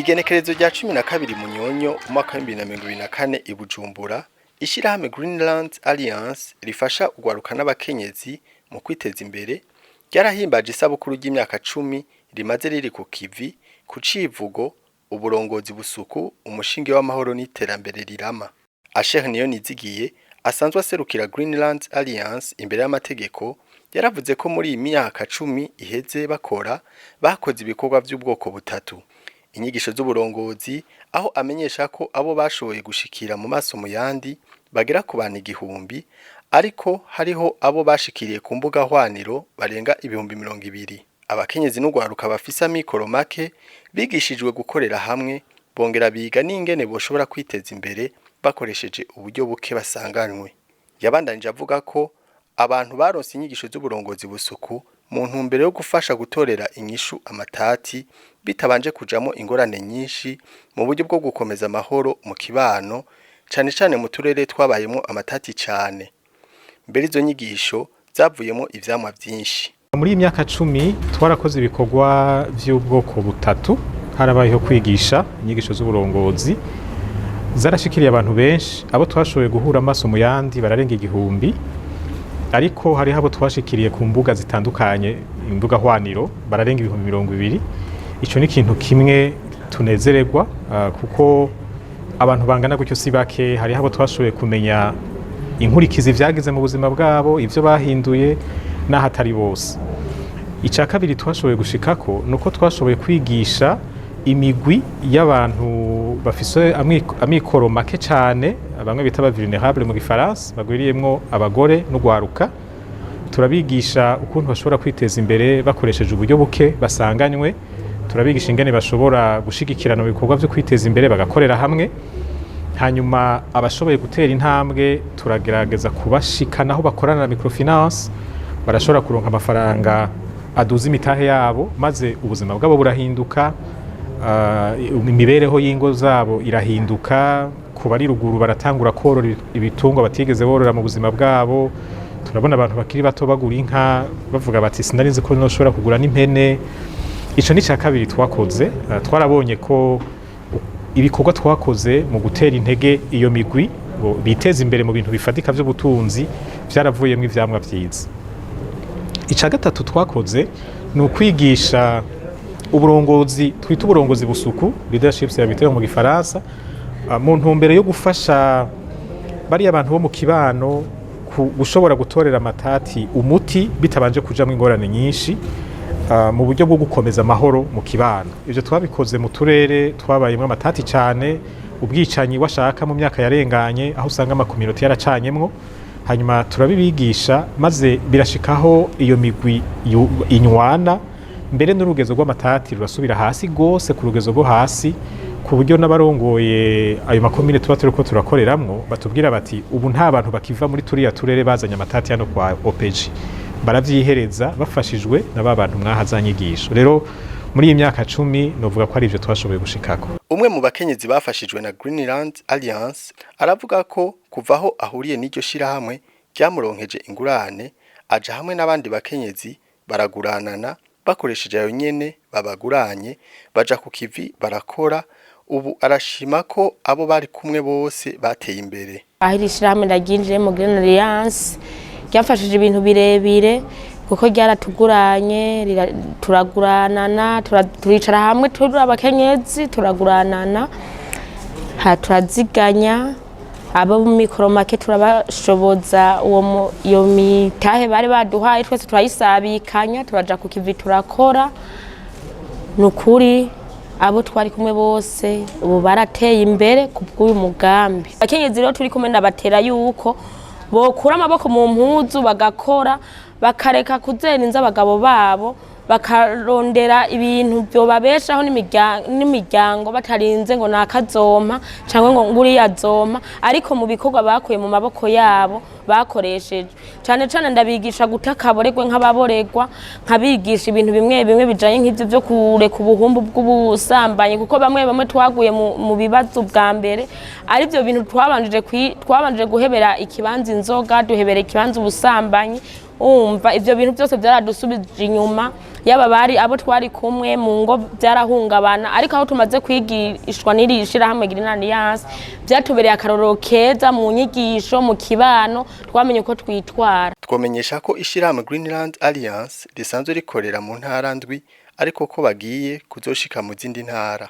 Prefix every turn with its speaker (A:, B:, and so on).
A: Kw'igenekerezo rya 12 Munyonyo umwaka wa 2024 i Bujumbura, ishirahamwe Greenland Alliance rifasha ugwaruka n'abakenyezi mu kwiteza imbere, ryarahimbaje isabukuru ry'imyaka 10 rimaze riri ku kivi, ku civugo uburongozi busuku, umushinge w'amahoro n'iterambere rirama. Asher Niyonizigiye asanzwe aserukira Greenland Alliance imbere y'amategeko, yaravuze ko muri iyi myaka 10 iheze bakora bakoze ibikorwa by'ubwoko butatu. Inyigisho z'uburongozi, aho amenyesha ko abo bashoboye gushikira mu maso mu yandi bagera ku bantu 1000, ariko hariho abo bashikiriye ku mbuga hwaniro barenga 200,000. Abakenyezi n'ugwaruka bafise amikoro make bigishijwe gukorera hamwe, bongera biga n'ingene boshobora kwiteza imbere bakoresheje uburyo buke basanganwe. Yabandanije avuga ko abantu baronse inyigisho z'uburongozi busuku mu ntumbero yo gufasha gutorera inyishu amatati bitabanje kujamo ingorane nyinshi, mu buryo bwo gukomeza amahoro mu kibano, cane cane mu turere twabayemo amatati cane. Mbere izo nyigisho zavuyemo ivyamwa vyinshi.
B: Muri imyaka 10 twarakoze ibikorwa by'ubwoko butatu, harabayeho kwigisha inyigisho z'uburongozi zarashikiriye abantu benshi, abo twashoboye guhura amaso mu yandi bararenga 1000, ariko hari habo twashikiriye ku mbuga zitandukanye, imbuga hwaniro bararenga 200,000. Ico ni ikintu kimwe tunezererwa, kuko abantu bangana gutyo si bake. Hari habo twashoboye kumenya inkurikizi vyagize mu buzima bwabo, ivyo bahinduye n'ahatari bose. Ica kabiri twashoboye gushikako nuko twashoboye kwigisha imigwi y'abantu bafise amikoro make cyane, bamwe bita ba vulnerable mu gifaransa, bagwiriyemwo abagore n'ugwaruka. Turabigisha ukuntu bashobora kwiteza imbere bakoresheje uburyo buke basanganywe. Turabigisha ingene bashobora gushigikirana mu bikorwa byo kwiteza imbere bagakorera hamwe. Hanyuma abashoboye gutera intambwe turagerageza kubashikana aho bakorana na microfinance, barashobora kuronka amafaranga aduza imitahe yabo, maze ubuzima bwabo burahinduka, imibereho y'ingo zabo irahinduka. Kuba ari ruguru baratangura korora ibitungwa batigeze borora mu buzima bwabo. Turabona abantu bakiri bato bagura inka bavuga bati sinarize ko noshobora kugura n'impene. Ico ni cyakabiri twakoze. Twarabonye ko ibikorwa twakoze mu gutera intege iyo migwi biteza imbere mu bintu bifatika by'ubutunzi vyaravuyemo ivyamwa vyiza. Ica gatatu twakoze ni ukwigisha uburongozi, twita uburongozi busuku, leadership serviteur mu gifaransa, mu ntumbero yo gufasha bari abantu bo mu kibano gushobora gutorera amatati umuti bitabanje kujamwe ingorane nyinshi, mu buryo bwo gukomeza amahoro mu kibano. Ivyo twabikoze mu turere twabayemo amatati cyane, ubwicanyi washaka mu myaka yarenganye, aho usanga amakominote yaracanyemwo. Hanyuma turabibigisha, maze birashikaho iyo migwi inywana, mbere n'urugezo rw'amatati rurasubira hasi gose, ku rugezo rwo hasi, ku buryo n'abarongoye ayo makomine tuba turiko turakoreramwo batubwira bati ubu nta bantu bakiva muri turiya turere bazanye amatati hano kwa OPG, baravyihereza bafashijwe na ba bantu mwahazanyigisho. Rero muri iyi myaka 10 novuga ko ari ivyo twashoboye gushikako.
A: Umwe mu bakenyezi bafashijwe na Greenland Alliance aravuga ko kuvaho ahuriye n'iryo shirahamwe ryamuronkeje ingurane, aja hamwe n'abandi bakenyezi baraguranana, bakoresheje ayo nyene babaguranye, baja ku kivi barakora. Ubu arashima ko abo bari kumwe bose bateye imbere.
C: Ahiri shirahamwe ndaginjire mu Greenland Alliance ryamfashije ibintu birebire, kuko ryaratuguranye, turaguranana, turicara hamwe turi abakenyezi turaguranana, turaziganya. Abo mu mikoro make turabashoboza iyo mitahe bari baduhaye, twese turayisabikanya, turaja ku kivi turakora. Nukuri abo twari kumwe bose ubu barateye imbere kubw'uyu mugambi. Abakenyezi rero turi kumwe ndabatera yuko bokura amaboko mu mpuzu bagakora, bakareka kuzerinza abagabo babo, bakarondera ibintu byo babeshaho n'imiryango batarinze ngo nakazompa cyangwa ngo nguriya zompa, ariko mu bikorwa bakuye mu maboko yabo bakoresheje. Cyane cyane ndabigisha gutakaboregwe nk'ababoregwa, nkabigisha ibintu bimwe bimwe bijanye nk'ivyo byo kureka ubuhumbu bw'ubusambanyi, kuko bamwe twaguye mu bibazo bwa mbere. Ari byo bintu twabanjije guhebera ikibanza inzoga, duhebera ikibanza ubusambanyi. Ivyo bintu byose byaradusubije inyuma, yaba bari abo twari kumwe mu ngo byarahungabana, ariko aho tumaze kwigishwa n'iri shirahamwe Green Alliance byatubereye akarorero keza mu nyigisho mu kibano, twamenye uko twitwara.
A: Twomenyesha ko ishirahamwe Greenland Alliance risanzwe rikorera mu ntara ndwi, ariko ko bagiye kuzoshika mu zindi ntara.